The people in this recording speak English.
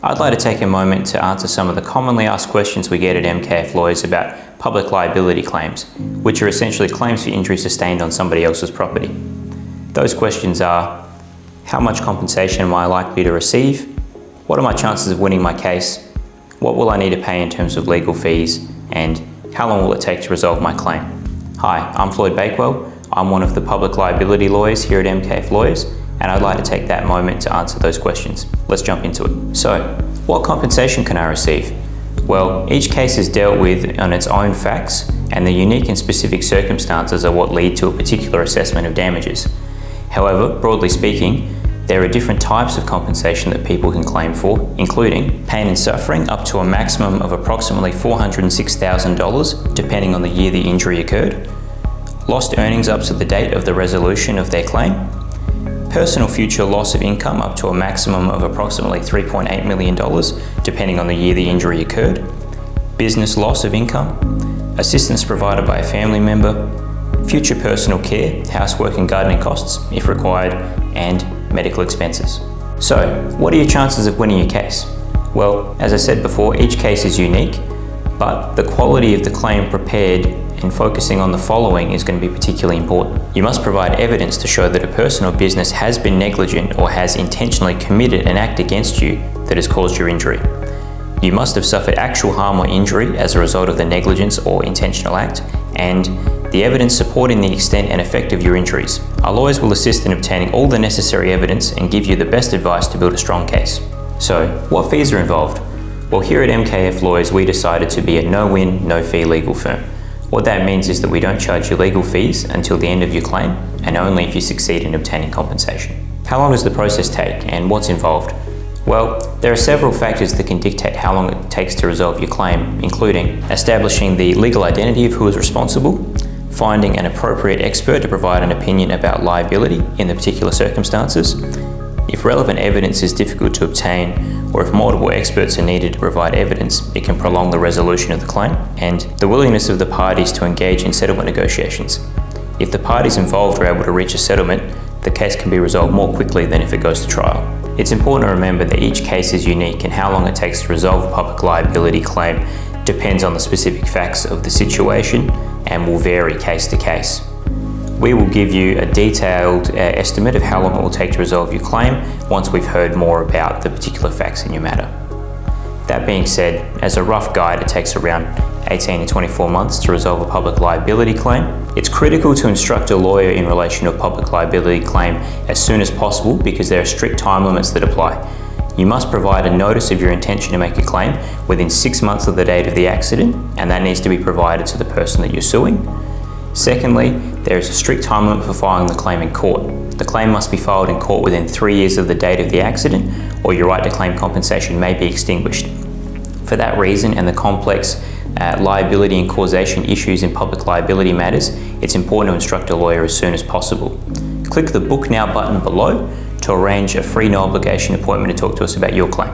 I'd like to take a moment to answer some of the commonly asked questions we get at MKF Lawyers about public liability claims, which are essentially claims for injury sustained on somebody else's property. Those questions are: how much compensation am I likely to receive? What are my chances of winning my case? What will I need to pay in terms of legal fees? And how long will it take to resolve my claim? Hi, I'm Floyd Bakewell. I'm one of the public liability lawyers here at MKF Lawyers, and I'd like to take that moment to answer those questions. Let's jump into it. So, what compensation can I receive? Well, each case is dealt with on its own facts, and the unique and specific circumstances are what lead to a particular assessment of damages. However, broadly speaking, there are different types of compensation that people can claim for, including pain and suffering up to a maximum of approximately $406,000, depending on the year the injury occurred, lost earnings up to the date of the resolution of their claim, personal future loss of income up to a maximum of approximately $3.8 million, depending on the year the injury occurred, business loss of income, assistance provided by a family member, future personal care, housework and gardening costs, if required, and medical expenses. So, what are your chances of winning your case? Well, as I said before, each case is unique, but the quality of the claim prepared and focusing on the following is going to be particularly important. You must provide evidence to show that a person or business has been negligent or has intentionally committed an act against you that has caused your injury. You must have suffered actual harm or injury as a result of the negligence or intentional act, and the evidence supporting the extent and effect of your injuries. Our lawyers will assist in obtaining all the necessary evidence and give you the best advice to build a strong case. So, what fees are involved? Well, here at MKF Lawyers, we decided to be a no-win, no-fee legal firm. What that means is that we don't charge you legal fees until the end of your claim, and only if you succeed in obtaining compensation. How long does the process take, and what's involved? Well, there are several factors that can dictate how long it takes to resolve your claim, including establishing the legal identity of who is responsible, finding an appropriate expert to provide an opinion about liability in the particular circumstances, if relevant evidence is difficult to obtain, or if multiple experts are needed to provide evidence, it can prolong the resolution of the claim, and the willingness of the parties to engage in settlement negotiations. If the parties involved are able to reach a settlement, the case can be resolved more quickly than if it goes to trial. It's important to remember that each case is unique, and how long it takes to resolve a public liability claim depends on the specific facts of the situation and will vary case to case. We will give you a detailed estimate of how long it will take to resolve your claim once we've heard more about the particular facts in your matter. That being said, as a rough guide, it takes around 18 to 24 months to resolve a public liability claim. It's critical to instruct a lawyer in relation to a public liability claim as soon as possible because there are strict time limits that apply. You must provide a notice of your intention to make a claim within 6 months of the date of the accident, and that needs to be provided to the person that you're suing. Secondly, there is a strict time limit for filing the claim in court. The claim must be filed in court within 3 years of the date of the accident, or your right to claim compensation may be extinguished. For that reason and the complex liability and causation issues in public liability matters, it's important to instruct a lawyer as soon as possible. Click the Book Now button below to arrange a free no obligation appointment to talk to us about your claim.